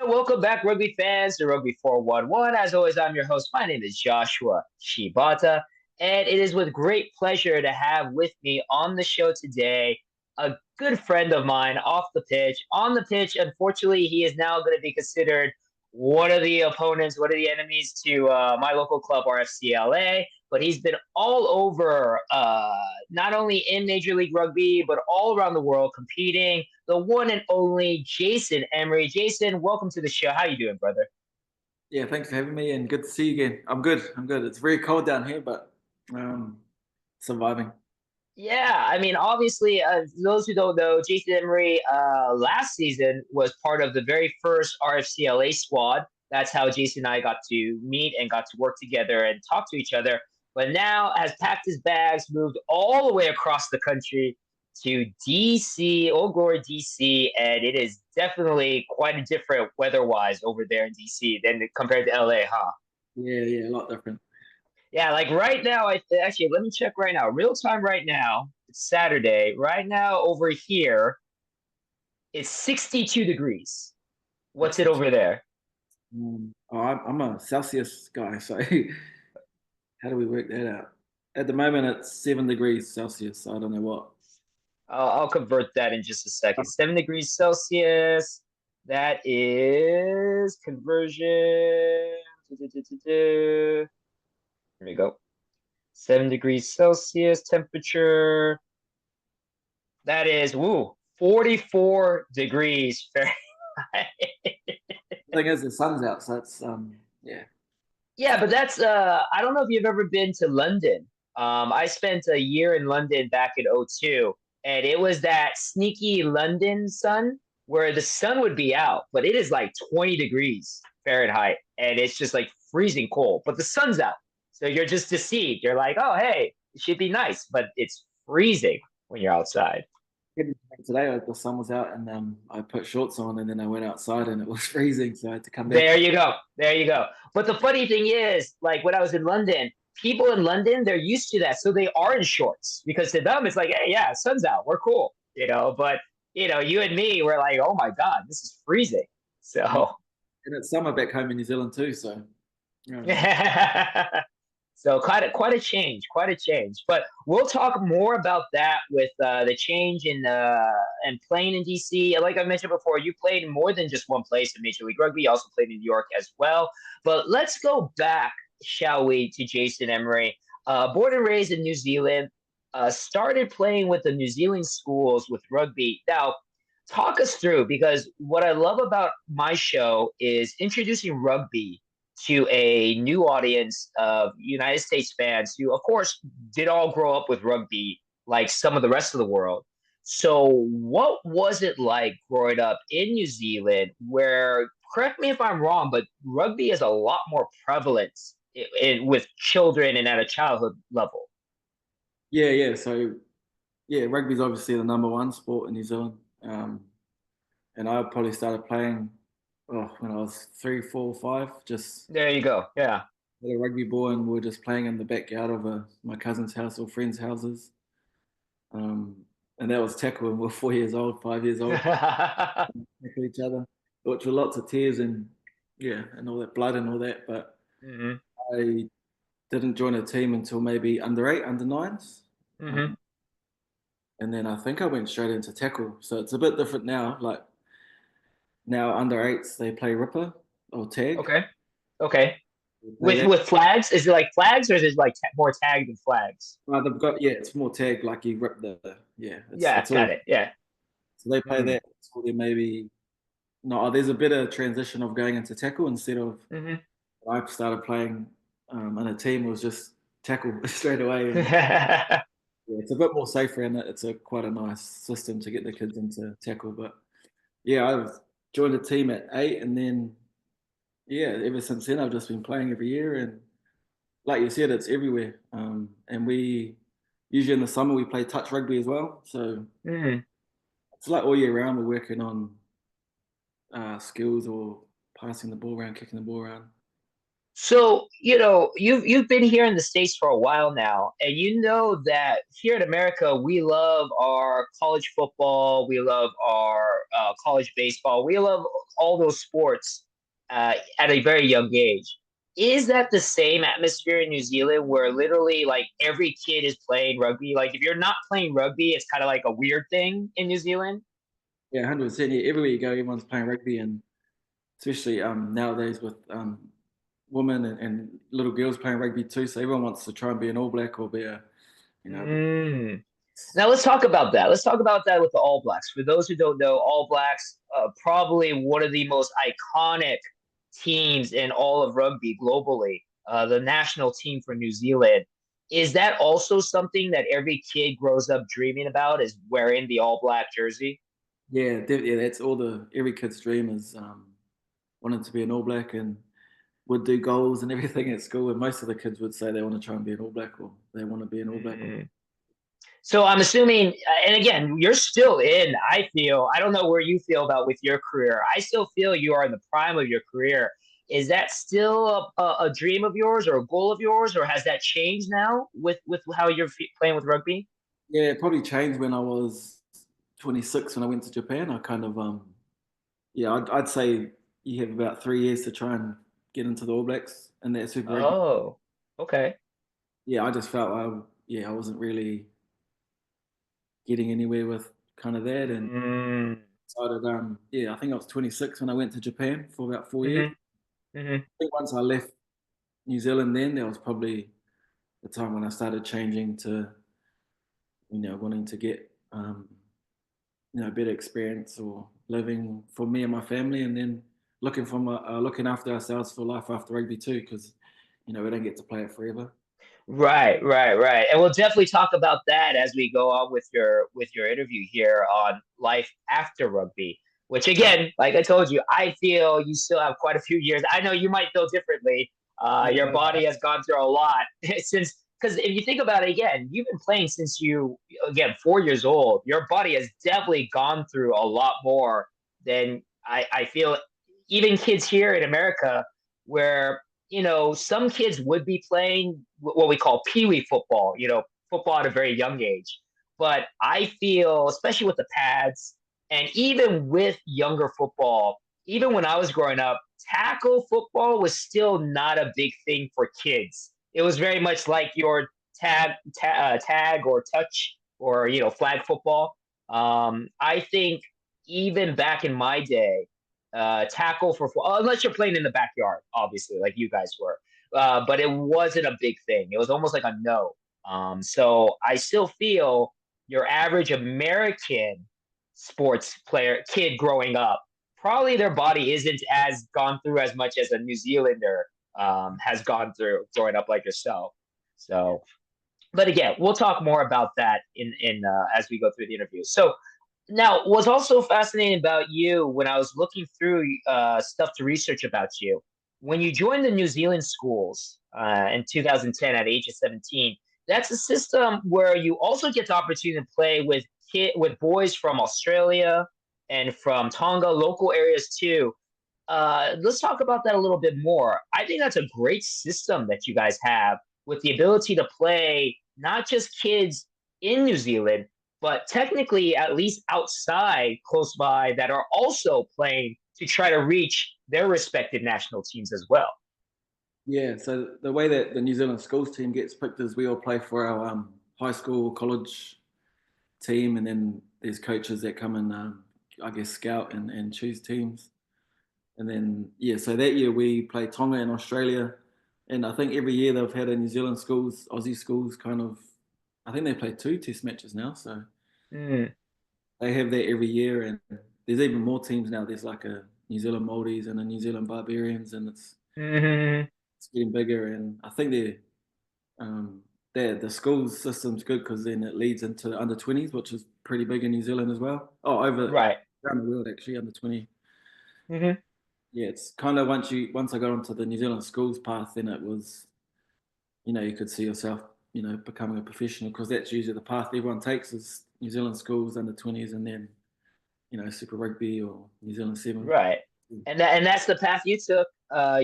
Welcome back, rugby fans, to Rugby411. As always, I'm your host. My name is Joshua Shibata, and it is with great pleasure to have with me on the show today a good friend of mine off the pitch. On the pitch, unfortunately, he is now going to be considered one of the opponents, one of the enemies to my local club, RFCLA. But he's been all over, not only in Major League Rugby, but all around the world competing. The one and only Jason Emery. Jason, welcome to the show. How you doing, brother? Yeah, thanks for having me and good to see you again. I'm good. I'm good. It's very cold down here, but um, surviving. Yeah, I mean, obviously, those who don't know, Jason Emery last season was part of the very first RFCLA squad. That's how Jason and I got to meet and got to work together and talk to each other. But now has packed his bags, moved all the way across the country to DC, Old Glory, DC, and it is definitely quite a different weather-wise over there in DC than compared to LA, huh? Yeah, yeah, a lot different. Yeah, like right now, I actually let me check right now. Real time right now. It's Saturday. Right now over here, it's 62 degrees. What's it 62. over there? I'm a Celsius guy, so how do we work that out? At the moment, it's 7 degrees Celsius. So I don't know what. I'll convert that in just a second. 7 degrees Celsius. That is conversion. Here we go. 7 degrees Celsius temperature. That is 44 degrees Fahrenheit. The thing is, the sun's out, so it's yeah. Yeah, but that's I don't know if you've ever been to London. I spent a year in London back in '02, and it was that sneaky London sun where the sun would be out, but it is like 20 degrees Fahrenheit and it's just like freezing cold, but the sun's out. So you're just deceived. You're like, "Oh, hey, it should be nice," but it's freezing when you're outside. Today, the sun was out, and I put shorts on, and then I went outside, and it was freezing, so I had to come back. There you go. There you go. But the funny thing is, like when I was in London, people in London, they're used to that. So they are in shorts because to them, it's like, hey, yeah, sun's out. We're cool. But, you and me, we're like, oh my God, this is freezing. And So it's summer back home in New Zealand too, so um, So quite a change, quite a change. But we'll talk more about that with the change in and playing in DC. Like I mentioned before, you played in more than just one place in Major League Rugby. You also played in New York as well. But let's go back, shall we, to Jason Emery. Born and raised in New Zealand, started playing with the New Zealand schools with rugby. Now, talk us through because what I love about my show is introducing rugby to a new audience of United States fans who, of course, did all grow up with rugby like some of the rest of the world. So, what was it like growing up in New Zealand, where, correct me if I'm wrong, but rugby is a lot more prevalent with children and at a childhood level? yeah, yeah. So yeah, rugby's obviously the number one sport in New Zealand. And I probably started playing when I was 3, 4, 5, just There you go. Yeah. with a rugby ball, and we were just playing in the backyard of my cousin's house or friends' houses. And that was tackle, and we we're 4 years old, 5 years old, tackle each other, which were lots of tears and yeah, and all that blood and all that. But hmm I didn't join a team until maybe under eight, under nines. hmm Um, and then I think I went straight into tackle. So it's a bit different now. Like now under eights, they play ripper or tag. Okay. Okay. They play With that. with flags, is it like flags or is it like more tag than flags? They've got yeah, it's more tag like you rip the yeah. Yeah, It's got all it. Yeah. so they play Mm-hmm. that. So they maybe no. There's a better transition of going into tackle instead of Mm-hmm. I started playing in a team was just tackle straight away, and yeah, it's a bit more safer and it's a quite a nice system to get the kids into tackle. But yeah, I've joined a team at eight, and then yeah, ever since then I've just been playing every year, and like you said, it's everywhere. And we usually in the summer we play touch rugby as well, so mm. it's like all year round we're working on skills or passing the ball around, kicking the ball around. So, you've been here in the States for a while now, and you know that here in America, we love our college football, we love our college baseball, we love all those sports at a very young age. Is that the same atmosphere in New Zealand where literally like every kid is playing rugby? Like if you're not playing rugby, it's kind of like a weird thing in New Zealand. Yeah, 100%. Yeah, everywhere you go, everyone's playing rugby, and especially nowadays with women and little girls playing rugby too. So everyone wants to try and be an All Black or be a, you know, Mm. Now let's talk about that. Let's talk about that with the All Blacks. For those who don't know, All Blacks probably one of the most iconic teams in all of rugby globally. The national team for New Zealand. Is that also something that every kid grows up dreaming about? Is wearing the All Black jersey? yeah, that's all every kid's dream is wanting to be an All Black and would do goals and everything at school. And most of the kids would say they want to try and be an All Black or they want to be an All Black. Mm. So I'm assuming, and again, you're still in. I feel, I don't know where you feel about with your career. I still feel you are in the prime of your career. Is that still a dream of yours or a goal of yours, or has that changed now with how you're playing with rugby? Yeah, it probably changed when I was 26 when I went to Japan. I kind of yeah, I'd say you have about 3 years to try and get into the All Blacks and that Super Rugby. Oh, okay. Yeah, I just felt I wasn't really getting anywhere with kind of that, and Mm, decided yeah, I think I was 26 when I went to Japan for about 4 years. hmm hmm I think once I left New Zealand, then there was probably the time when I started changing to wanting to get better experience or living for me and my family, and then looking after ourselves for life after rugby too, because we don't get to play it forever. Right, right, right. And we'll definitely talk about that as we go on with your interview here on life after rugby. Which again, like I told you, I feel you still have quite a few years. I know you might feel differently. Your body has gone through a lot since because if you think about it again, you've been playing since you again 4 years old. Your body has definitely gone through a lot more than I feel even kids here in America where some kids would be playing what we call pee-wee football, football at a very young age. But I feel, especially with the pads, and even with younger football, even when I was growing up, tackle football was still not a big thing for kids. It was very much like your tag or touch or flag football. I think even back in my day, tackle for unless you're playing in the backyard, obviously, like you guys were. But it wasn't a big thing. It was almost like a no. So I still feel your average American sports player kid growing up, probably their body isn't as gone through as much as a New Zealander has gone through growing up like yourself. So, but again, we'll talk more about that in as we go through the interview. So now, what's also fascinating about you when I was looking through stuff to research about you, when you joined the New Zealand schools in 2010 at age of 17, that's a system where you also get the opportunity to play with boys from Australia and from Tonga, local areas too. Let's talk about that a little bit more. I think that's a great system that you guys have with the ability to play not just kids in New Zealand, but technically at least outside close by that are also playing to try to reach their respective national teams as well. Yeah, so the way that the New Zealand schools team gets picked is we all play for our high school, college team, and then there's coaches that come and I guess scout and choose teams. And then yeah, so that year we played Tonga in Australia, and I think every year they've had a New Zealand schools, Aussie schools kind of. I think they play 2 test matches now, so Mm, they have that every year, and there's even more teams now. There's like a New Zealand Maldives and a New Zealand Barbarians, and hmm it's getting bigger. And I think um, the schools system's good because then it leads into the under 20s, which is pretty big in New Zealand as well. Oh, over Right. around the world actually, under 20. hmm Yeah, it's kind of once I got onto the New Zealand schools path, then it was you could see yourself becoming a professional because that's usually the path everyone takes is New Zealand schools under 20s and then Super Rugby or New Zealand Sevens. Right. And that's the path you took.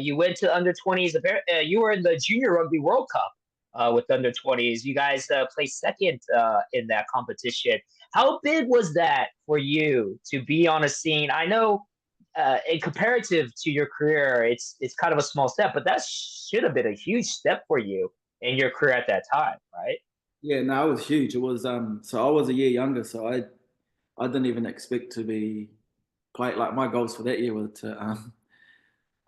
You went to under 20s. You were in the Junior Rugby World Cup with under 20s. You guys placed second in that competition. How big was that for you to be on a scene? I know in comparative to your career, it's kind of a small step, but that should have been a huge step for you in your career at that time, right? Yeah, no, it was huge. It was so I was a year younger, so I didn't even expect to be play like my goals for that year were to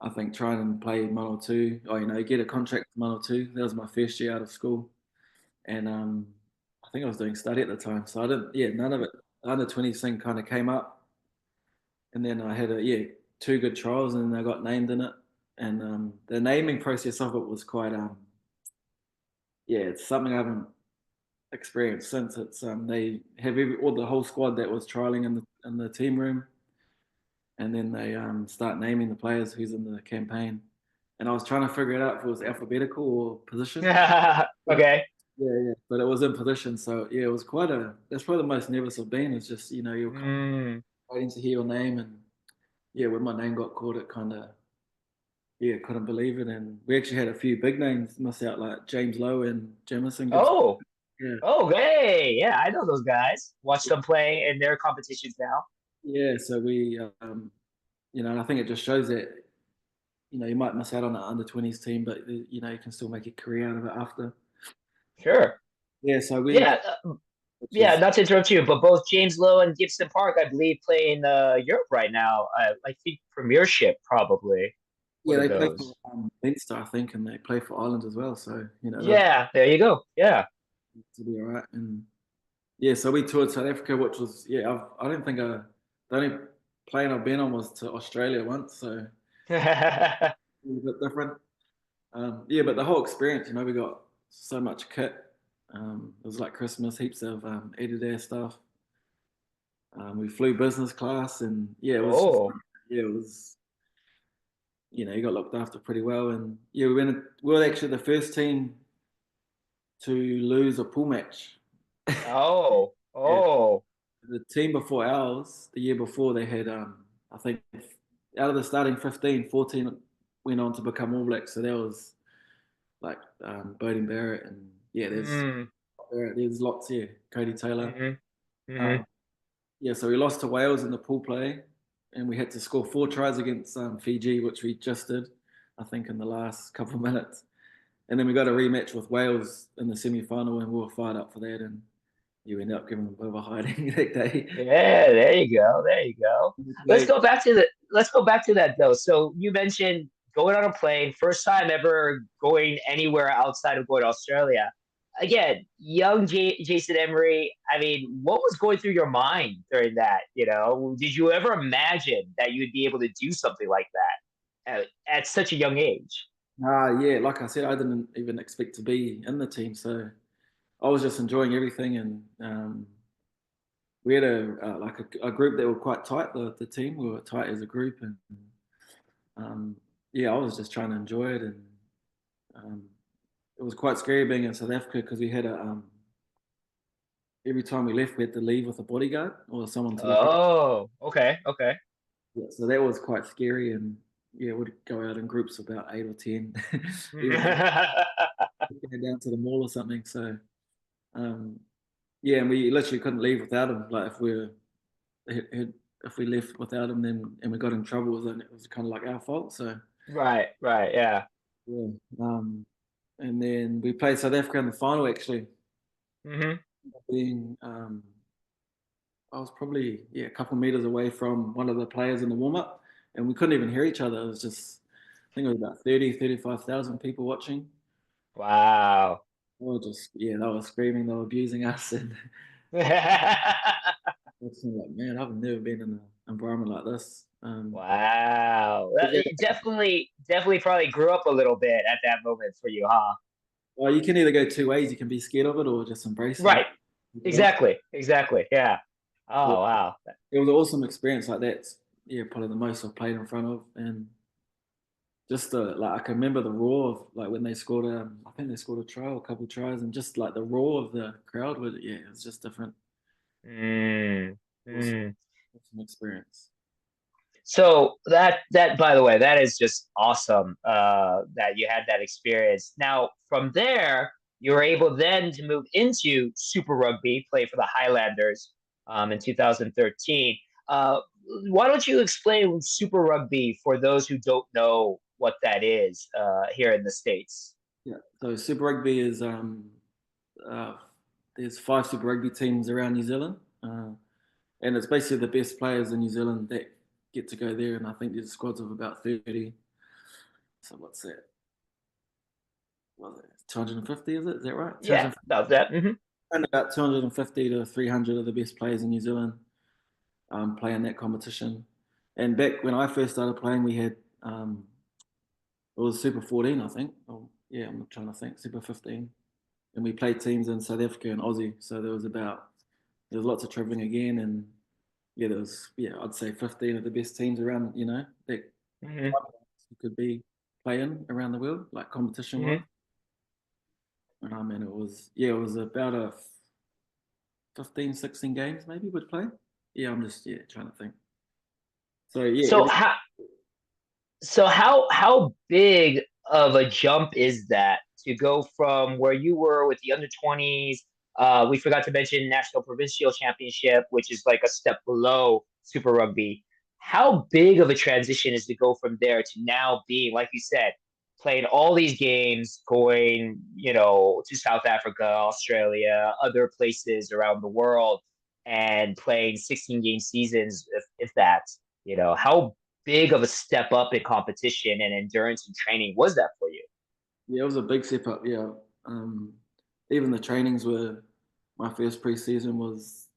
I think try and play 1 or 2 or get a contract for 1 or 2. That was my first year out of school, and I think I was doing study at the time, so I didn't. Yeah, none of it. The under 20s thing kind of came up, and then I had 2 good trials, and I got named in it. And the naming process of it was quite it's something I haven't experienced since. It's they have all the whole squad that was trialing in the team room, and then they start naming the players who's in the campaign. And I was trying to figure it out if it was alphabetical or position. But, Okay. yeah, but it was in position. So yeah, it was quite a. That's probably the most nervous I've been. It's just you're Mm. waiting to hear your name, and yeah, when my name got called, it kind of couldn't believe it. And we actually had a few big names miss out, like James Lowe and Jamison Gibson. Oh, Yeah, oh, hey, yeah, I know those guys. Watch them play in their competitions now. yeah. So we, and I think it just shows that you might miss out on the under 20s team, but you can still make a career out of it after. Sure. Yeah, so we, Yeah, which yeah. was Not to interrupt you, but both James Lowe and Gibson Park, I believe, play in Europe right now. I think Premiership, probably one yeah, of they play for those. Leinster, I think, and they play for Ireland as well. So they'll Yeah, there you go. Yeah. be all right. And yeah, so we toured South Africa, which was I don't think the only plane I've been on was to Australia once, so it was a bit different. Yeah, but the whole experience, we got so much kit. It was like Christmas, heaps of Adidas stuff. We flew business class, and yeah, it was just Oh, it was you got looked after pretty well, and yeah, we were actually the first team to lose a pool match. oh, Yeah, oh. the team before ours, the year before, they had I think out of the starting 15, 14 went on to become All Blacks. So there was like Bodie Barrett, and yeah, Mm, there's lots here. Cody Taylor. mm-hmm, mm-hmm. Um, yeah, so we lost to Wales in the pool play, and we had to score 4 tries against Fiji, which we just did, I think, in the last couple of minutes. And then we got a rematch with Wales in the semi-final, and we were fired up for that. And you end up giving them a bit of a hiding that day. Yeah, there you go. There you go. Like, Let's go back to that though. So you mentioned going on a plane, first time ever going anywhere outside of going to Australia. Again, young Jason Emery. I mean, what was going through your mind during that? Did you ever imagine that you would be able to do something like that at such a young age? yeah, like I said, I didn't even expect to be in the team, so I was just enjoying everything. And we had a group that were quite tight. The team we were tight as a group, and um, yeah, I was just trying to enjoy it. And um, it was quite scary being in South Africa because we had every time we left, we had to leave with a bodyguard or someone to look out. Oh, okay, okay. Yeah, so that was quite scary. And yeah, we'd go out in groups of about 8 or 10, even if we go down to the mall or something. So um, yeah, and we literally couldn't leave without him. Like if we left without him, then and we got in trouble, then it was kind of like our fault. So Right, right, yeah. yeah, and then we played South Africa in the final. Actually, Hmm. being I was probably a couple of meters away from one of the players in the warm up, and we couldn't even hear each other. It was just I think it was about 35,000 people watching. Wow. They were just they were screaming, they were abusing us, and it's like, man, I've never been in an environment like this. Wow. Definitely probably grew up a little bit at that moment for you, huh? Well, you can either go 2 ways. You can be scared of it or just embrace it. Right. Exactly. Exactly. Yeah. Yeah, Oh, wow. it was an awesome experience. Like that's probably the most I've played in front of, and just I can remember the roar of like when they scored. I think they scored a try or a couple of tries, and just like the roar of the crowd was it was just different. Mm, Awesome, mm. awesome experience. So that by the way, that is just awesome that you had that experience. Now, from there, you were able then to move into Super Rugby, play for the Highlanders in 2013. Uh, why don't you explain Super Rugby for those who don't know what that is here in the States? Yeah. So Super Rugby is uh, there's 5 Super Rugby teams around New Zealand, and it's basically the best players in New Zealand that get to go there. And I think there's squads of about 30. So what's that? Was it 250? Is that right? Yeah, 250, about that. Hmm. and about 250 to 300 of the best players in New Zealand play in that competition. And back when I first started playing, we had it was Super 14, I think. Oh, yeah, I'm trying to think. Super 15, and we played teams in South Africa and Aussie. So there was lots of traveling again, and yeah, there was I'd say 15 of the best teams around. That Hmm. you could be playing around the world, like competition wise. Hmm. And it was about a 15, 16 games maybe we'd play. Yeah, I'm just trying to think. So yeah, So how big of a jump is that to go from where you were with the under 20s? We forgot to mention National Provincial Championship, which is like a step below Super Rugby. How big of a transition is to go from there to now being, like you said, playing all these games, going, to South Africa, Australia, other places around the world, and playing 16 game seasons, if that, how big of a step up in competition and endurance and training was that for you? it was a big step up. Yeah, um, even the trainings were my first preseason was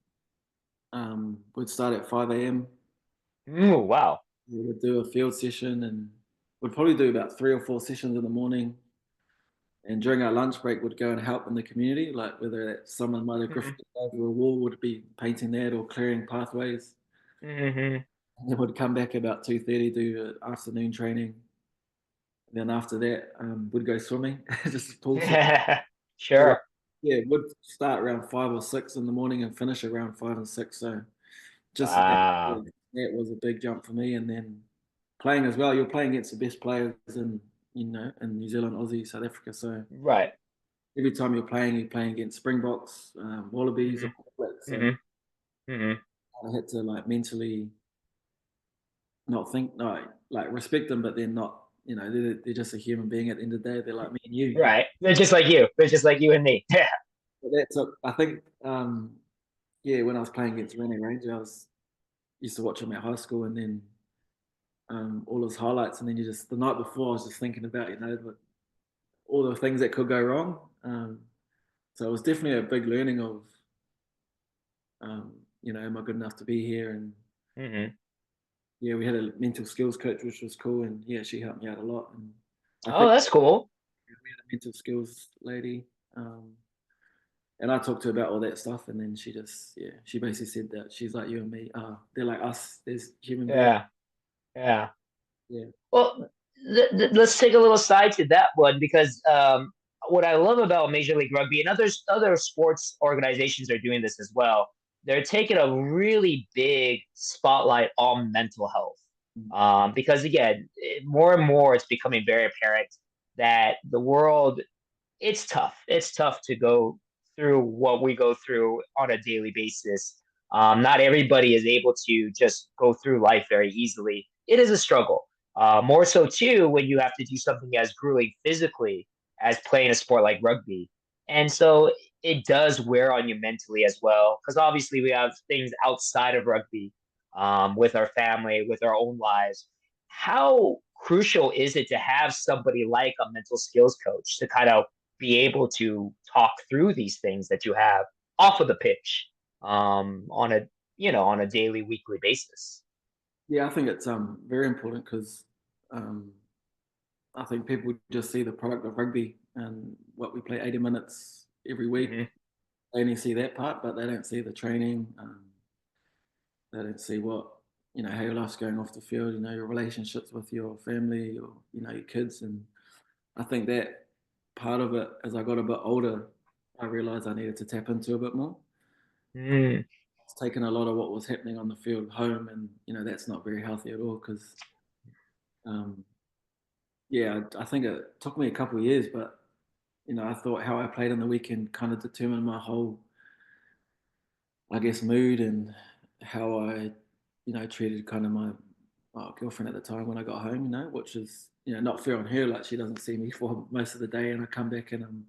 would start at 5 a.m. Ooh, wow. We would do a field session and would probably do about 3 or 4 sessions in the morning. And during our lunch break, would go and help in the community, like whether someone might have Hmm. graffiti over a wall, would be painting that or clearing pathways. Hmm. And then would come back about 2:30, do afternoon training. And then after that, would go swimming, just pool swimming. So like, Sure. would start around 5 or 6 in the morning and finish around 5 and 6. So just Wow. that was a big jump for me. And then playing as well, you're playing against the best players in New Zealand, Aussie, South Africa. So Right. every time you're playing against Springboks, Wallabies, Hmm. or All Blacks. So Hmm. Hmm. I had to like mentally not think, no, like respect them, but then not, they're just a human being at the end of the day. They're like me and you. Right. They're just like you. They're just like you and me. Yeah. But that's, I think, when I was playing against Rennie Ranger, I used to watch him at high school, and then all his highlights, and then the night before, I was just thinking about, all the things that could go wrong. So it was definitely a big learning of, am I good enough to be here? And Hmm. yeah, we had a mental skills coach, which was cool, and yeah, she helped me out a lot. And I Oh, think that's cool. we had a mental skills lady, and I talked to her about all that stuff, and then she basically said that she's like you and me. They're like us. There's human beings. Yeah. Yeah. Yeah, Well, let's take a little side to that one because what I love about Major League Rugby and other sports organizations are doing this as well. They're taking a really big spotlight on mental health because again, more and more it's becoming very apparent that the world it's tough. It's tough to go through what we go through on a daily basis. Not everybody is able to just go through life very easily. It is a struggle. More so too when you have to do something as grueling physically as playing a sport like rugby. And so it does wear on you mentally as well, because obviously we have things outside of rugby with our family, with our own lives. How crucial is it to have somebody like a mental skills coach to kind of be able to talk through these things that you have off of the pitch on a on a daily, weekly basis? yeah. I think it's very important because um, I think people just see the product of rugby and what we play 80 minutes every week. Hmm. They only see that part, but they don't see the training. They don't see how your life's going off the field. Your relationships with your family or your kids. And I think that part of it, as I got a bit older, I realised I needed to tap into a bit more. Mm. It's taken a lot of what was happening on the field home, and that's not very healthy at all. Because um, I think it took me a couple of years, but I thought how I played on the weekend kind of determined my whole, I guess, mood and how I treated kind of my girlfriend at the time when I got home, which is, not fair on her. Like, she doesn't see me for most of the day, and I come back and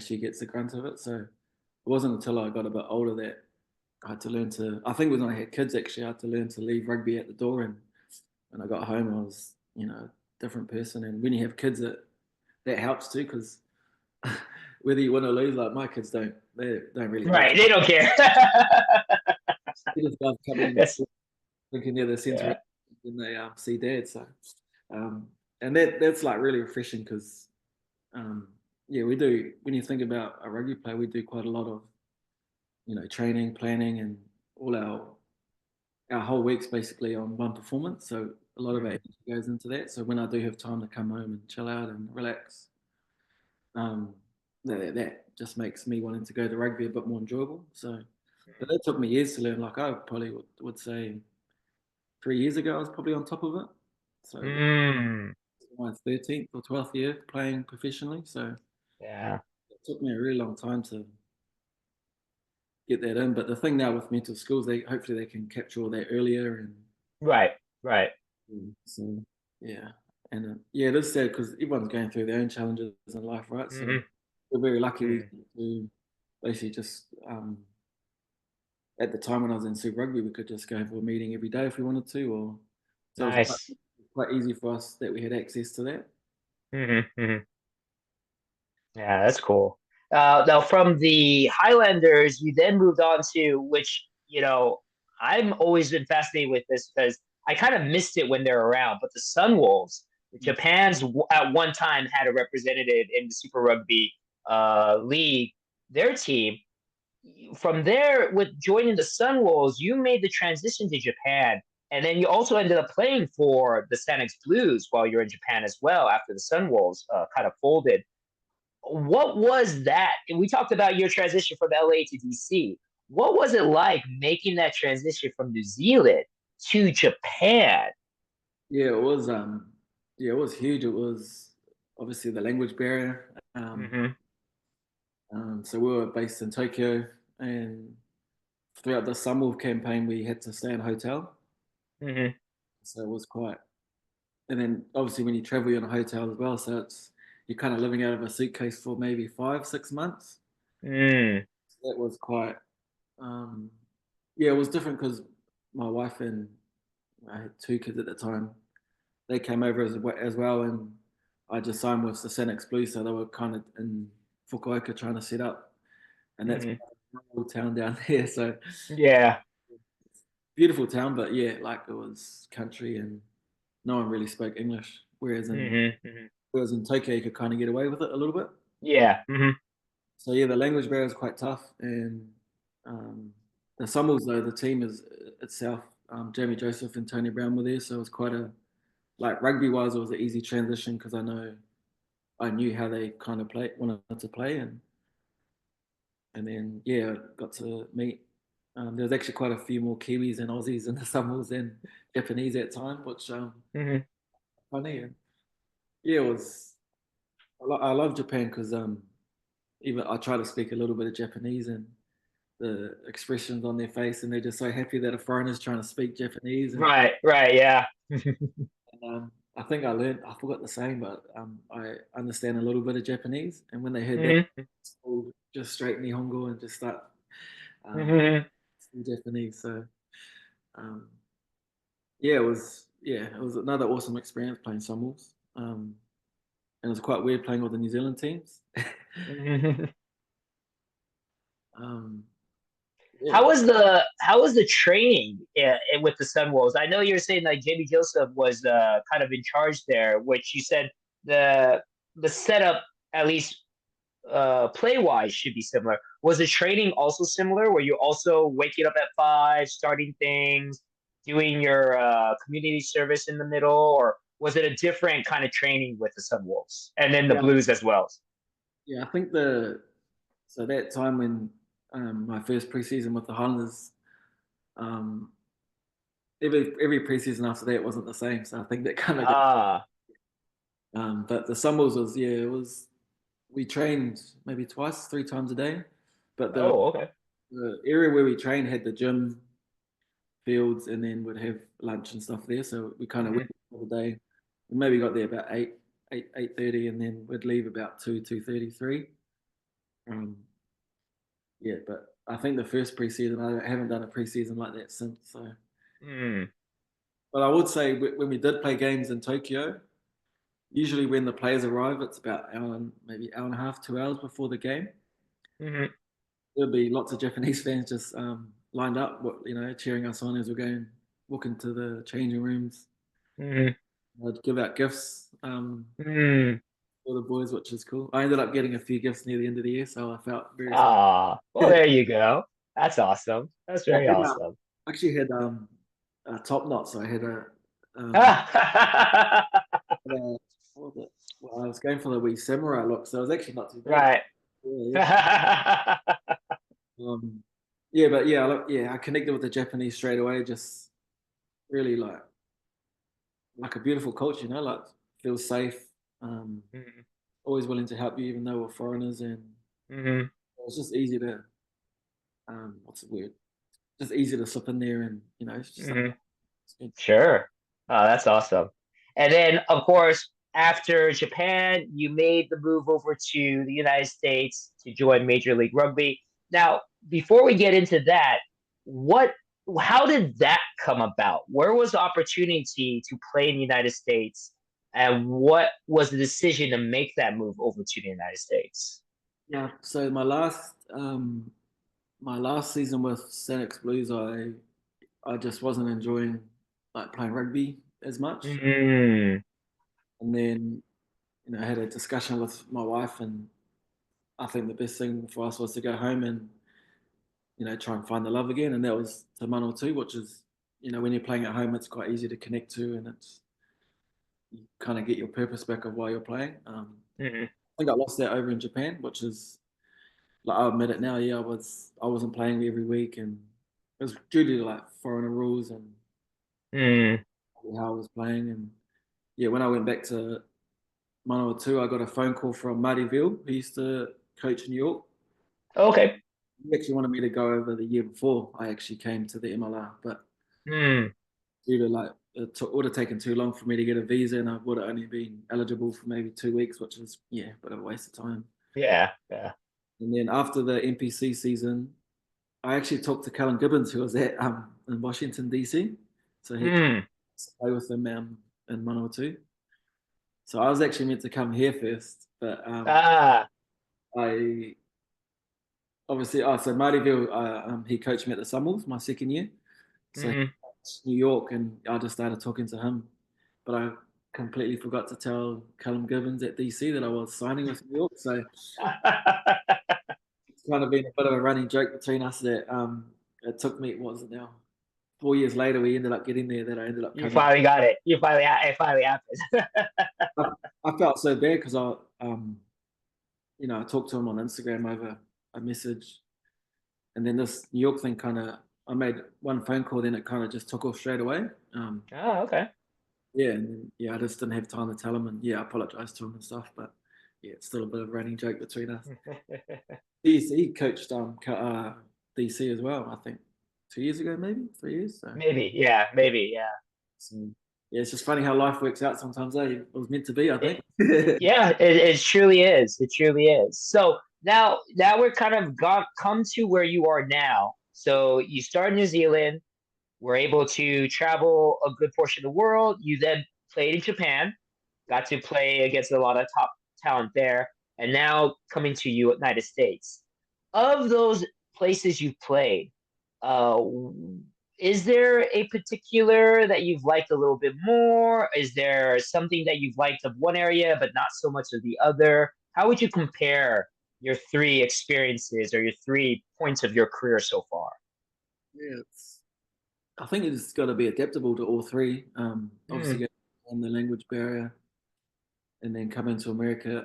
she gets the grunt of it. So it wasn't until I got a bit older that I had to learn to. I think when I had kids, actually, I had to learn to leave rugby at the door, and when I got home, I was, a different person. And when you have kids, that helps too, because whether you win or lose, like my kids don't really watch. Right. They don't care. They just love coming in That's, thinking they're the center yeah. when they see dad. So, um, and that's like really refreshing because, um, yeah, we do. When you think about a rugby player, we do quite a lot of training, planning, and all our whole week's basically on one performance. So a lot of our Mhm. energy goes into that. So when I do have time to come home and chill out and relax, um, that just makes me wanting to go to rugby a bit more enjoyable. So, but that took me years to learn. Like, I probably would say 3 years ago, I was probably on top of it. So that Mm, was my 13th or 12th year playing professionally. So yeah. it took me a really long time to get that in. But the thing now with mental skills, they hopefully they can capture all that earlier. And Right. Right. so yeah, and yeah, it is sad because everyone's going through their own challenges in life, right? So Hmm. we're very lucky we Mm. get to basically just at the time when I was in Super Rugby, we could just go for a meeting every day if we wanted to, or so it was Nice. quite easy for us that we had access to that. Hmm. Yeah, that's cool. Now, from the Highlanders, you then moved on to which, I'm always been fascinated with this because I kind of missed it when they're around, but the Sunwolves, Japan's at one time had a representative in the Super Rugby league, their team. From there, with joining the Sunwolves, you made the transition to Japan, and then you also ended up playing for the Sanex Blues while you're in Japan as well after the Sunwolves kind of folded. What was that? And we talked about your transition from LA to DC. What was it like making that transition from New Zealand to Japan? Yeah, it was yeah, it was huge. It was obviously the language barrier. Hmm. So we were based in Tokyo, and throughout the summer campaign, we had to stay in a hotel. Hmm. So it was quite. And then obviously when you travel, you're in a hotel as well. So you're kind of living out of a suitcase for maybe 5, 6 months. Mm. So that was quite. Um, yeah, it was different because my wife and I had 2 kids at the time. They came over as well, and I just signed with the Sanex Blues, so they were kind of in Fukuoka trying to set up, and that's Hmm. a little town down there. So Yeah. beautiful town, but yeah, like it was country, and no one really spoke English. Hmm. Hmm. Whereas in Tokyo, you could kind of get away with it a little bit. Yeah. Hmm. So yeah, the language barrier is quite tough, and um, the Summers though the team is itself. Jamie Joseph and Tony Brown were there, so it was quite a like rugby wise, it was an easy transition because I knew how they kind of wanted to play, and then yeah, got to meet. There was actually quite a few more Kiwis and Aussies in the Summers than Japanese at time, which Hmm. funny. And yeah, it was. I love Japan because even I try to speak a little bit of Japanese, and the expressions on their face, and they're just so happy that a foreigner's trying to speak Japanese. And Right. Right. Yeah. I think I learned, I forgot the saying, but I understand a little bit of Japanese. And when they heard that, Hmm. all just straight Nihongo and just start um, Hmm. speaking Japanese. So um, yeah, it was another awesome experience playing Summers. And it was quite weird playing all the New Zealand teams. Hmm. um, yeah, How was the training with the Sunwolves? I know you're saying like Jamie Joseph was kind of in charge there, which you said the the setup at least play wise should be similar. Was the training also similar? Were you also waking up at 5, starting things, doing your community service in the middle, or was it a different kind of training with the Sunwolves and then the yeah, Blues as well? yeah. I think so that time when my first preseason with the Highlanders, um, every preseason after that wasn't the same. So I think that kind of got. Ah, But the Summers was yeah, it was. We trained maybe twice, 3 times a day, but the oh, okay. the area where we trained had the gym fields, and then we'd have lunch and stuff there. So we kind of Hmm. went all day. We maybe got there about 8:30, and then we'd leave about 2:33. Um, yeah, but I think the first preseason, I haven't done a preseason like that since. So, Mm. but I would say when we did play games in Tokyo, usually when the players arrive, it's about hour, maybe hour and a half, 2 hours before the game. Hmm. There'll be lots of Japanese fans just lined up, cheering us on as we're going, walk into the changing rooms. Hmm. I'd give out gifts Mm. for the boys, which is cool. I ended up getting a few gifts near the end of the year, so I felt very. Ah, well, there you go. That's awesome. That's I very had, awesome. actually had a top knot, so I had um, what was it? Well, I was going for the wee samurai look, so it was actually not too bad. Right. Yeah, Um, yeah, but yeah, I connected with the Japanese straight away. Just really like a beautiful culture, like feels safe. Um, Hmm. Always willing to help you, even though we're foreigners, and Hmm. it was just easy to what's the word? Just easy to slip in there, and it's just Hmm. it's good. Sure. Oh, that's awesome. And then, of course, after Japan, you made the move over to the United States to join Major League Rugby. Now, before we get into that, what, how did that come about? Where was the opportunity to play in the United States, and what was the decision to make that move over to the United States? Yeah. So my last season with Senex Blues, I just wasn't enjoying like playing rugby as much, Mm, and then I had a discussion with my wife, and I think the best thing for us was to go home and try and find the love again, and that was to Manawatu, which is when you're playing at home, it's quite easy to connect to, and it's you kind of get your purpose back of why you're playing. mm, I think I lost that over in Japan, which is like I admit it now. Yeah, I wasn't playing every week, and it was due to like foreigner rules and mm. how I was playing. And yeah, when I went back to Manawatu, I got a phone call from Marty Veal, who used to coach in New York. Okay. He actually wanted me to go over the year before I actually came to the MLR, but Mm, due to like would have taken too long for me to get a visa, and I would have only been eligible for maybe 2 weeks, which is a bit of a waste of time. yeah, yeah. And then after the NPC season, I actually talked to Callum Gibbons, who was at in Washington DC, so he came Mm. to play with them in Manawatu. So I was actually meant to come here first, but Ah. I obviously so Marty Veal, he coached me at the Summers my second year, so he Mm. coached New York, and I just started talking to him, but I completely forgot to tell Callum Gibbons at DC that I was signing with New York. So it's kind of been a bit of a running joke between us that it took me, what was it now? 4 years later, we ended up getting there that I ended up You coming. finally got it. It finally happened. I, I felt so bad because I talked to him on Instagram over a message, and then this New York thing I made one phone call, then it kind of just took off straight away. Oh, okay. Yeah, and then, I just didn't have time to tell him, and I apologized to him and stuff, but it's still a bit of a running joke between us. He coached DC as well, I think 2 years ago, maybe 3 years. Maybe, yeah, maybe, yeah. So it's just funny how life works out sometimes. It was meant to be, I It, think. yeah, it truly is. It truly is. So now we're kind of got come to where you are now. So you start in New Zealand, were able to travel a good portion of the world. You then played in Japan, got to play against a lot of top talent there, and now coming to United States. Of those places you've played, uh, is there a particular that you've liked a little bit more? Is there something that you've liked of one area but not so much of the other? How would you compare your three experiences or your 3 points of your career so far? Yeah, I think it's got to be adaptable to all three. Obviously, Mm, get on the language barrier, and then coming to America.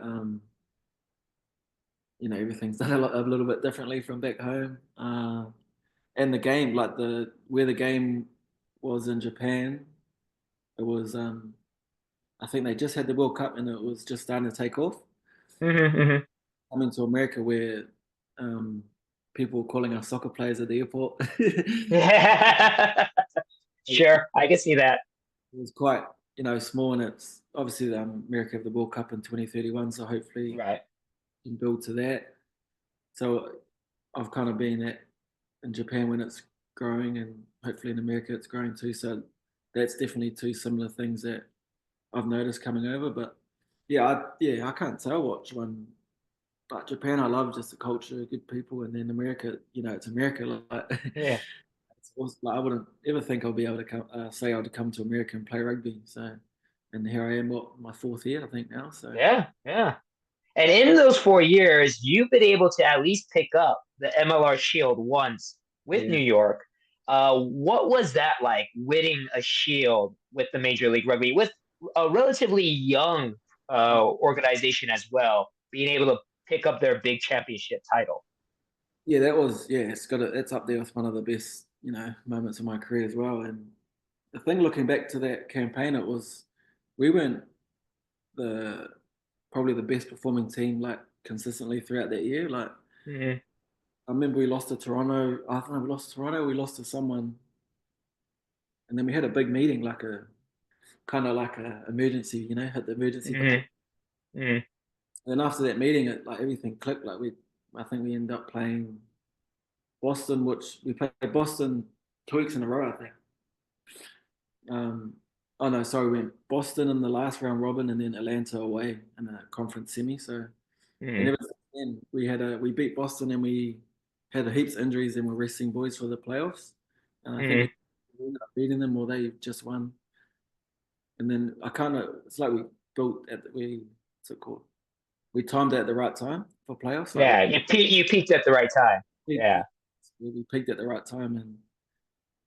Everything's done a little bit differently from back home. And the game, like where the game was in Japan, it was. I think they just had the World Cup, and it was just starting to take off. mm-hmm, Coming to America, where um, people were calling us soccer players at the airport. mm-hmm. Sure, I can see that. It was quite, small, and it's obviously America have the World Cup in 2031, so hopefully Right. we can build to that. So I've kind of been at in Japan when it's growing, and hopefully in America it's growing too. So that's definitely two similar things that I've noticed coming over. But I can't tell which one. Like Japan, I love just the culture, good people, and then America, it's America. Like, Yeah. I wouldn't ever think I'll be able to say I'd come to America and play rugby. So, and here I am, my fourth year, I think now. So, Yeah. Yeah. And in those 4 years, you've been able to at least pick up the MLR Shield once with New yeah, York. What was that like, winning a Shield with the Major League Rugby with a relatively young organization as well, being able to pick up their big championship title? yeah, that was it's up there with one of the best moments of my career as well. And the thing, looking back to that campaign, it was we weren't the probably the best performing team like consistently throughout that year. Like Hmm. I remember we lost to Toronto. I think we lost to Toronto. We lost to someone, and then we had a big meeting, like a kind of like a emergency, hit the emergency button. Hmm. Hmm. And then after that meeting, it like everything clicked. Like I think we ended up playing Boston, which we played Boston 2 weeks in a row, I think. Um, oh no, sorry, we went Boston in the last round robin, and then Atlanta away in the conference semi. So, and Hmm. ever since then, we beat Boston, and we had heaps of injuries, and we're resting boys for the playoffs. And I think Hmm. we ended up beating them, or they just won. And then it's like we built what's it called? We timed it at the right time for playoffs. Like Yeah, you peaked at the right time. peaked, Yeah. we peaked at the right time,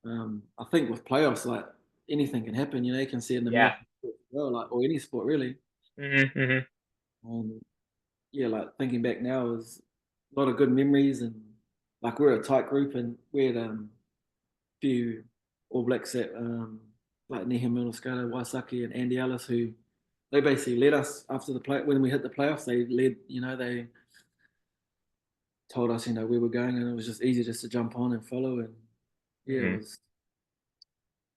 and I think with playoffs, like anything can happen. You can see in the Yeah. American sport as well, like or any sport really. Hmm. Hmm. Um, yeah, like thinking back now is a lot of good memories, and like we're a tight group, and we had few All Blacks that like Nehe Miloskala, Waisaki, and Andy Ellis, who they basically led us after the play when we hit the playoffs. They led, they told us, where we're going, and it was just easy just to jump on and follow. And yeah, Hmm.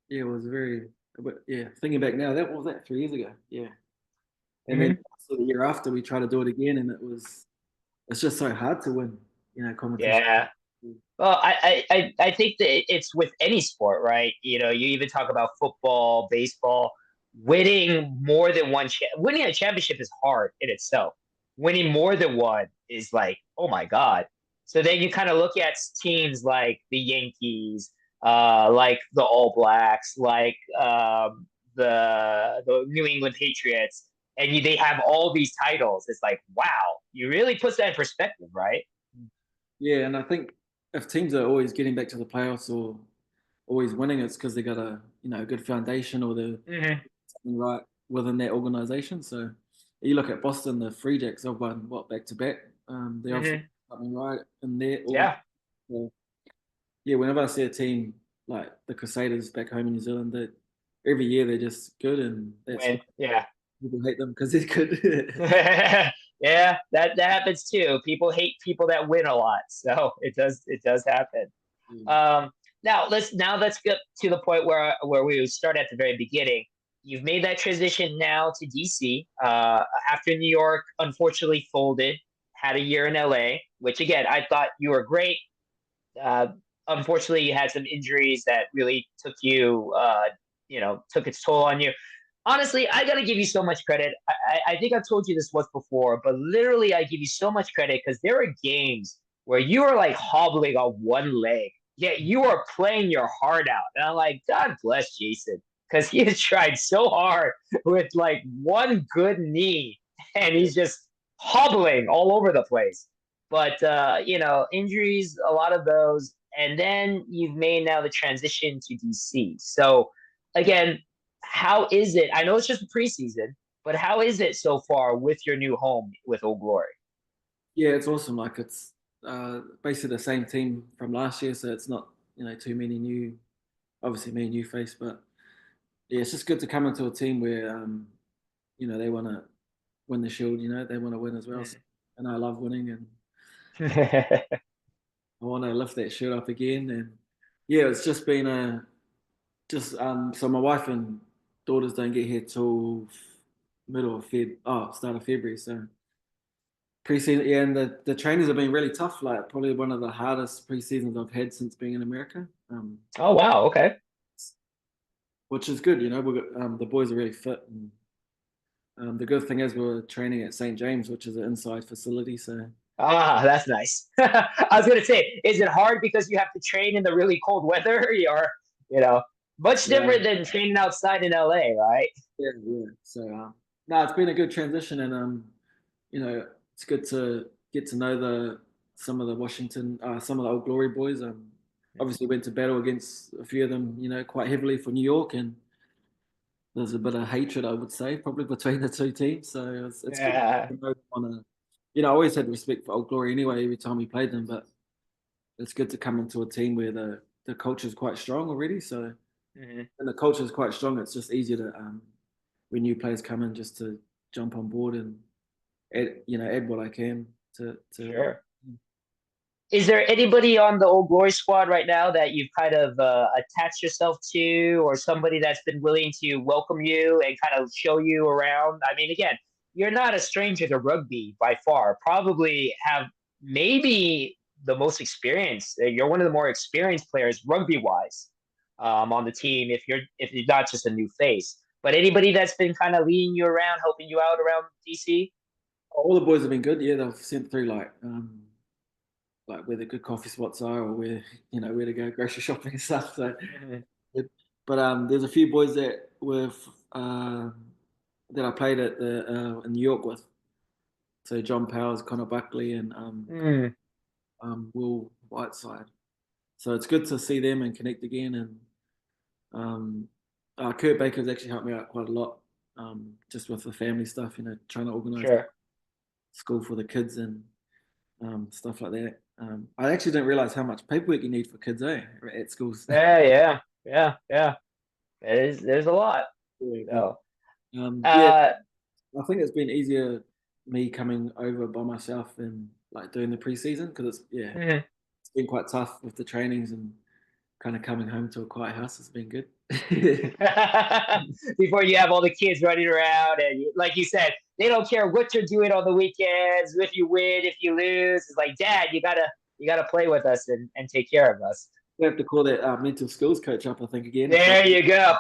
it was very, but yeah, thinking back now, that was that 3 years ago. Yeah, and then Hmm. so the year after, we tried to do it again, and it's just so hard to win, competition. Yeah. Well, I think that it's with any sport, right? You even talk about football, baseball. Winning a championship is hard in itself. Winning more than one is like, oh my God. So then you kind of look at teams like the Yankees, like the All Blacks, like the New England Patriots, and they have all these titles. It's like, wow, you really put that in perspective, right? Yeah, and I think if teams are always getting back to the playoffs or always winning, it's because they got a good foundation, or they're Hmm. something right within that organization. So you look at Boston, the Free Jacks have won what back to back. They obviously Hmm. something right in their organ. Yeah. So, yeah, whenever I see a team like the Crusaders back home in New Zealand, that every year they're just good, and that's why Win. Yeah. people hate them because they're good. Yeah, that happens too. People hate people that win a lot. So it does happen. Yeah. Um now let's get to the point where we start at the very beginning. You've made that transition now to DC. After New York unfortunately folded, had a year in LA, which again I thought you were great. Uh, Unfortunately, you had some injuries that really took its toll on you. Honestly, I gotta give you so much credit. I think I've told you this once before, but literally, I give you so much credit because there are games where you are like hobbling on one leg, yet you are playing your heart out, and I'm like, God bless Jason, because he has tried so hard with like one good knee, and he's just hobbling all over the place. But injuries, a lot of those, and then you've made now the transition to DC. So again, how is it? I know it's just preseason, but how is it so far with your new home with Old Glory? Yeah, it's awesome. Like it's basically the same team from last year, so it's not too many new, obviously me and new face, but yeah, it's just good to come into a team where they want to win the shield. They want to win as well, so, and I love winning, and I want to lift that shield up again. And yeah, it's just been just so my wife and daughters don't get here till middle of start of February. So preseason, yeah, and the trainings have been really tough. Like probably one of the hardest preseasons I've had since being in America. Oh wow, okay. Which is good. The boys are really fit, and the good thing is we're training at St James, which is an inside facility. So Ah, that's nice. I was gonna say, is it hard because you have to train in the really cold weather, or you know, much yeah, different than training outside in LA, right? yeah. So no, it's been a good transition, and it's good to get to know some of the old Glory boys. Obviously went to battle against a few of them, quite heavily for New York, and there's a bit of hatred, I would say, probably between the two teams. So it's good Yeah. to know on a, I always had respect for Old Glory anyway, every time we played them, but it's good to come into a team where the culture is quite strong already. So, Mhm. and the culture is quite strong. It's just easier to, when new players come in, just to jump on board and add what I can to what. Sure. Is there anybody on the Old Glory squad right now that you've kind of attached yourself to, or somebody that's been willing to welcome you and kind of show you around? I mean, again, you're not a stranger to rugby by far. Probably have maybe the most experience. You're one of the more experienced players rugby wise on the team. If you're not just a new face, but anybody that's been kind of leading you around, helping you out around DC. All the boys have been good. Yeah, they've sent through like where the good coffee spots are, or where to go grocery shopping and stuff. So, Mhm. but there's a few boys that I played at the in New York with. So John Powers, Connor Buckley, and Mm, Will Whiteside. So it's good to see them and connect again. And Kurt Baker's actually helped me out quite a lot, just with the family stuff. Trying to organise sure. school for the kids and stuff like that. I actually didn't realize how much paperwork you need for kids, at schools. Yeah, yeah, yeah, yeah. There's a lot. Yeah, So, yeah. uh, I think it's been easier me coming over by myself and like doing the preseason because mhm. it's been quite tough with the trainings and kind of coming home to a quiet house has been good. Before you have all the kids running around, and like you said, they don't care what you're doing on the weekends. If you win, if you lose, it's like, Dad, you gotta play with us and take care of us. We have to call that mental skills coach up, I think, again. If There you go.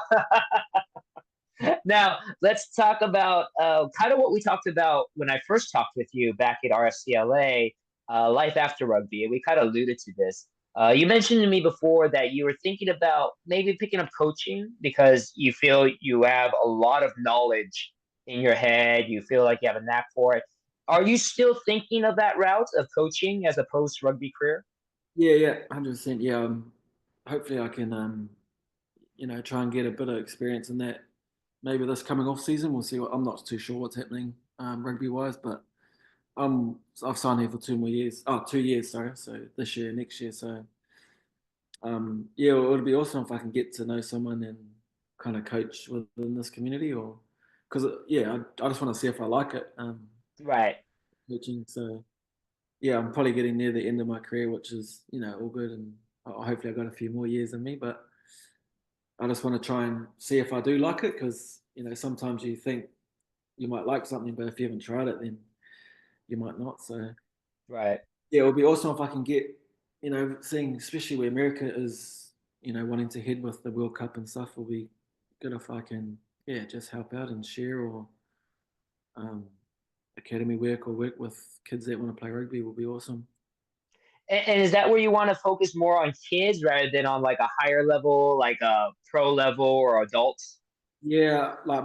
Now, let's talk about kind of what we talked about when I first talked with you back at RFCLA, life after rugby. And we kind of alluded to this. You mentioned to me before that you were thinking about maybe picking up coaching because you feel you have a lot of knowledge in your head. You feel like you have a knack for it. Are you still thinking of that route of coaching as a post rugby career? Yeah, 100%. Yeah, hopefully I can, try and get a bit of experience in that. Maybe this coming off season, we'll see. I'm not too sure what's happening rugby wise, but I've signed here for 2 more years. Oh, 2 years, sorry. So this year, next year. So yeah, it would be awesome if I can get to know someone and kind of coach within this community, or because yeah, I just want to see if I like it. Right. Coaching. So yeah, I'm probably getting near the end of my career, which is all good, and hopefully I got a few more years in me. But I just want to try and see if I do like it, because sometimes you think you might like something, but if you haven't tried it, then you might not. So Right. yeah, it would be awesome if I can get, seeing especially where America is, wanting to head with the World Cup and stuff. Will be good if I can, yeah, just help out and share, or um, academy work, or work with kids that want to play rugby will be awesome. And is that where you want to focus more on kids rather than on like a higher level, like a pro level or adults? Yeah, like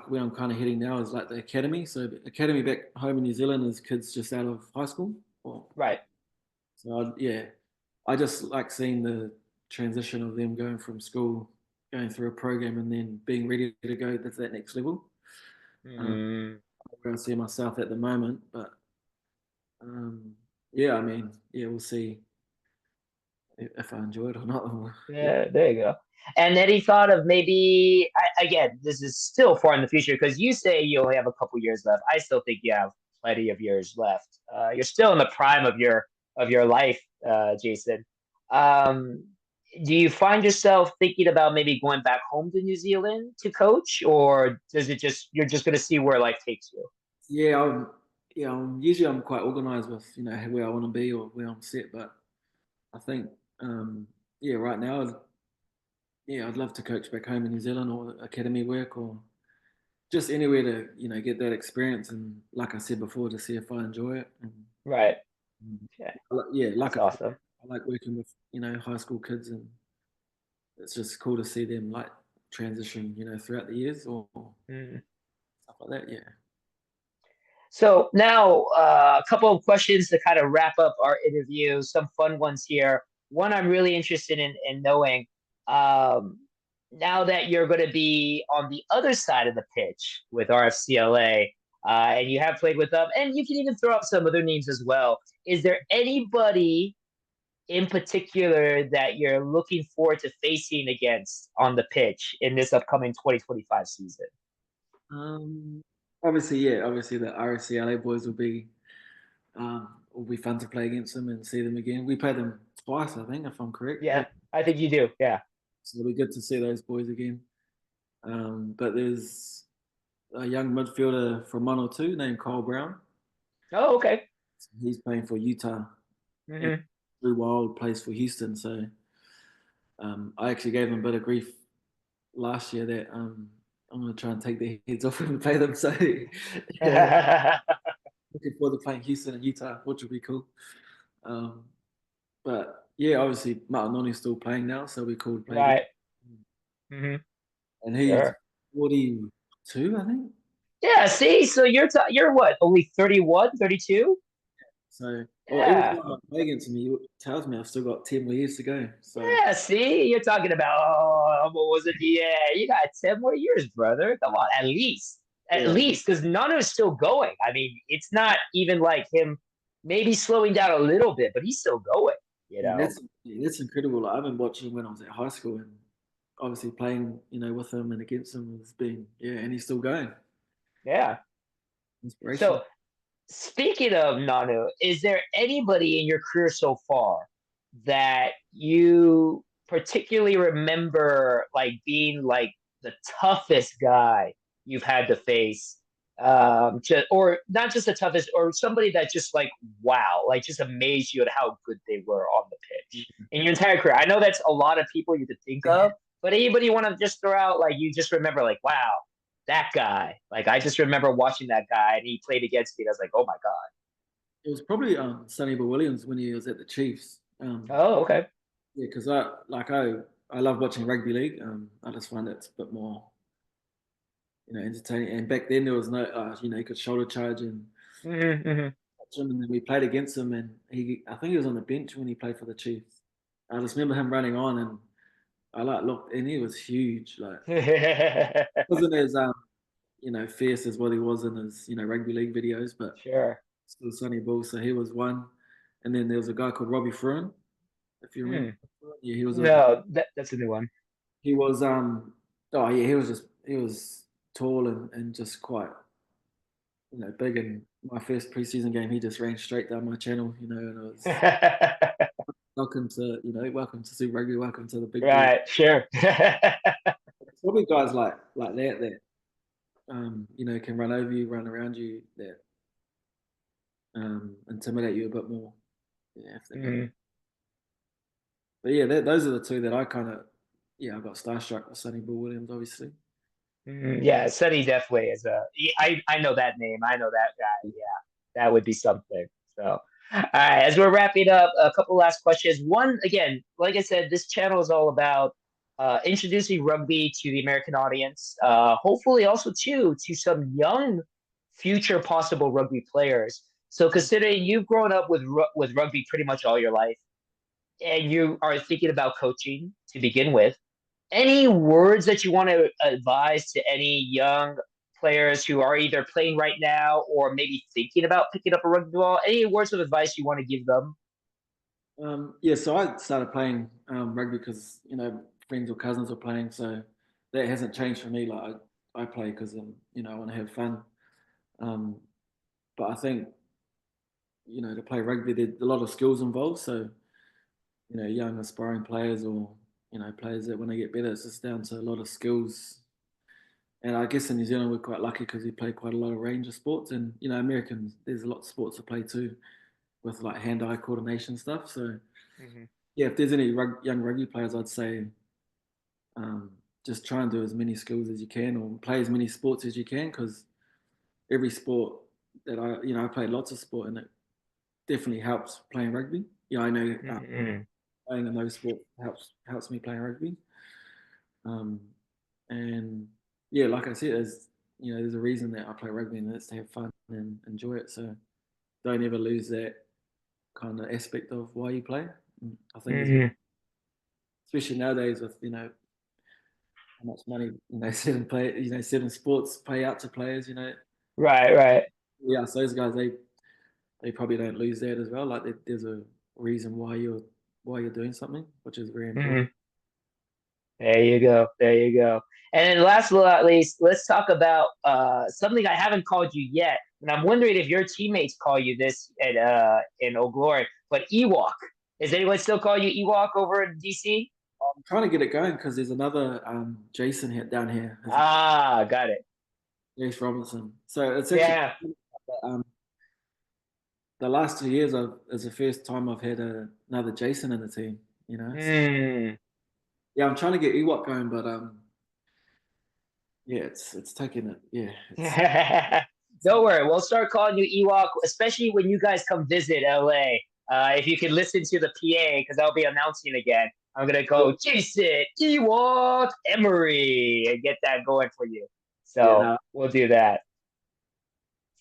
where I'm kind of heading now is like the academy. So the academy back home in New Zealand is kids just out of high school. Right. Yeah, I just like seeing the transition of them going from school, going through a program, and then being ready to go to that next level. Um, Mm, where I see myself at the moment, but um, yeah, I mean, yeah, we'll see if I enjoy it or not. Yeah, yeah, there you go. And any thought of maybe again, this is still far in the future because you say you only have a couple years left. I still think you have plenty of years left. You're still in the prime of your life, Jason. Um, do you find yourself thinking about maybe going back home to New Zealand to coach, or does it just you're just going to see where life takes you? Yeah, usually I'm quite organised with where I want to be or where I'm set, but I think yeah, right now, I'd love to coach back home in New Zealand or academy work or just anywhere to get that experience and like I said before, to see if I enjoy it. And Right. um, Yeah, yeah, that's like awesome. I like working with high school kids, and it's just cool to see them like transition throughout the years or Mm. stuff like that. Yeah. So now, a couple of questions to kind of wrap up our interview. Some fun ones here. One I'm really interested in knowing. Um, Now that you're going to be on the other side of the pitch with RFCLA, and you have played with them, and you can even throw out some other names as well. Is there anybody in particular that you're looking forward to facing against on the pitch in this upcoming 2025 season? Um, Obviously, yeah, obviously the RSCLA boys will be fun to play against them and see them again. We played them twice, I think, if I'm correct. Yeah, I think you do. Yeah. So it'll be good to see those boys again. But there's a young midfielder from 102 named Kyle Brown. Oh, okay. He's playing for Utah, and Hmm. Drew Wild plays for Houston. So I actually gave him a bit of grief last year that I'm going to try and take their heads off and play them. So yeah, looking forward to playing Houston and Utah, which would be cool. Um, but yeah, obviously Martinoni's still playing now, so we cool to play again. Right. Hmm. And he's Sure. 42, I think. Yeah, see, so you're what, only 31, 32? So, well, every Yeah. time I play against him, he tells me I've still got 10 more years to go. So, Yeah, see, you're talking about, oh, what was it? Yeah, you got 10 more years, brother. Come on, at least. At yeah, least, because Nano is still going. I mean, it's not even like him maybe slowing down a little bit, but he's still going, you yeah, know? that's incredible. Like, I've been watching when I was at high school and obviously playing, with him and against him has been, yeah, and he's still going. Yeah. Inspirational. So speaking of Nanu, is there anybody in your career so far that you particularly remember like being like the toughest guy you've had to face? Or not just the toughest, or somebody that just like wow, like just amazed you at how good they were on the pitch in your entire career. I know that's a lot of people you could think of, but anybody you want to just throw out like you just remember like wow, that guy. Like I just remember watching that guy and he played against me. And I was like, oh my god. It was probably Sonny Bill Williams when he was at the Chiefs. Oh, okay. Yeah, because I love watching rugby league. I just find it's a bit more entertaining. And back then there was no you could shoulder charge and Hmm. Hmm. touch him, and then we played against him, and I think he was on the bench when he played for the Chiefs. I just remember him running on, and I like looked, and he was huge. Like wasn't as fierce as what he was in his rugby league videos, but Sure. still Sonny Bull. So he was one, and then there was a guy called Rugby411, if you remember. Hmm. Yeah, he was a No, that's a new one. he was oh yeah, he was tall and just quite big. And my first preseason game, he just ran straight down my channel, and it was welcome to Super Rugby, welcome to the big boys. Right, sure. It's probably guys like that can run over you, run around you, that intimidate you a bit more. Yeah, if that makes. Mhm. But yeah, those are the two that I kind of I got starstruck with Sonny Bill Williams, obviously. Mhm. Yeah, Sonny definitely is I know that name. I know that guy. Yeah, that would be something. So, all right, as we're wrapping up, a couple last questions. One, again, like I said, this channel is all about introducing rugby to the American audience. Hopefully, also too to some young future possible rugby players. So, considering you've grown up with rugby pretty much all your life, and you are thinking about coaching to begin with, any words that you want to advise to any young players who are either playing right now or maybe thinking about picking up a rugby ball? Any words of advice you want to give them? Yeah, so I started playing rugby because friends or cousins were playing, so that hasn't changed for me. Like I play because I want to have fun. Um, but I think to play rugby, there's a lot of skills involved. So young aspiring players or players that when they get better, it's just down to a lot of skills. And I guess in New Zealand we're quite lucky because we play quite a lot of range of sports, and Americans there's a lot of sports to play too, with like hand-eye coordination stuff. So Mm-hmm. yeah, if there's any young rugby players, I'd say just try and do as many skills as you can, or play as many sports as you can, because every sport that I played lots of sport, and it definitely helps playing rugby. Yeah, I know Mm-hmm. playing in those sports helps me playing rugby. Um, and yeah, like I said, there's a reason that I play rugby, and that's to have fun and enjoy it. So don't ever lose that kind of aspect of why you play. I think is Mm-hmm. especially nowadays with how much money certain sports pay out to players. Right, right. Yeah, so those guys they probably don't lose that as well. Like there's a reason why you're doing something, which is very Mm-hmm. important. There you go. There you go. And then last but not least, let's talk about something I haven't called you yet. And I'm wondering if your teammates call you this at in Old Glory, but Ewok. Does anyone still call you Ewok over in DC? I'm trying to get it going because there's another Jason down here. Ah, got it. Jace Robinson. So it's actually Yeah. um, the last 2 years is the first time I've had another Jason in the team. So, Hmm. yeah, I'm trying to get Ewok going, but yeah, it's taking it. Yeah, Don't worry, we'll start calling you Ewok, especially when you guys come visit LA. If you could listen to the PA, because I'll be announcing again. I'm gonna go Jason Ewok Emery and get that going for you. yeah. So No, we'll do that.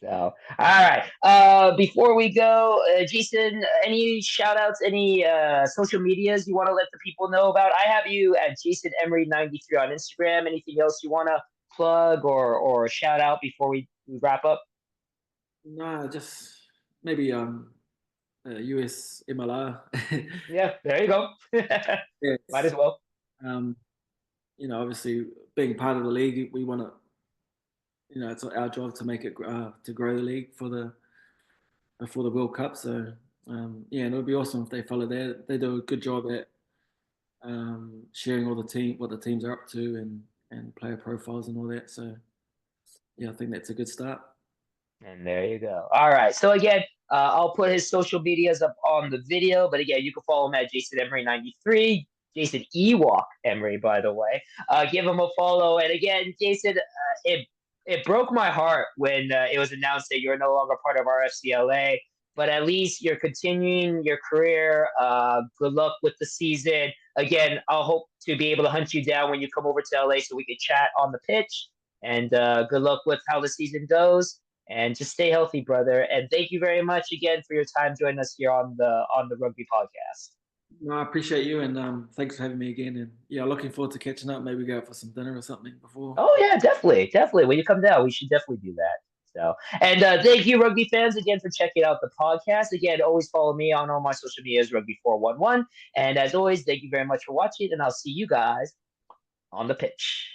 So all right. Before we go, Jason, any shout outs, any social medias you want to let the people know about? I have you at Jason Emery 93 on Instagram. Anything else you want to plug or shout out before we wrap up? no, just maybe US MLR. Yeah, there you go. Might as Yes. well. Um, obviously being part of the league, we want to. It's our job to make it to grow the league for the World Cup. So yeah, and it would be awesome if they follow that. They do a good job at sharing all what the teams are up to, and player profiles and all that. So yeah, I think that's a good start. And there you go. All right. So again, I'll put his social medias up on the video. But again, you can follow him at Jason Emery 93. Jason Ewok Emery, by the way. Give him a follow. And again, Jason, it broke my heart when it was announced that you're no longer part of RFCLA. But at least you're continuing your career. Good luck with the season. Again, I'll hope to be able to hunt you down when you come over to LA so we can chat on the pitch. And good luck with how the season goes and just stay healthy, brother. And thank you very much again for your time joining us here on the Rugby Podcast. No, I appreciate you, and thanks for having me again. And yeah, looking forward to catching up. Maybe go out for some dinner or something before. Oh yeah, definitely, definitely. When you come down, we should definitely do that. So, and thank you, rugby fans, again for checking out the podcast. Again, always follow me on all my social medias, Rugby411. And as always, thank you very much for watching, and I'll see you guys on the pitch.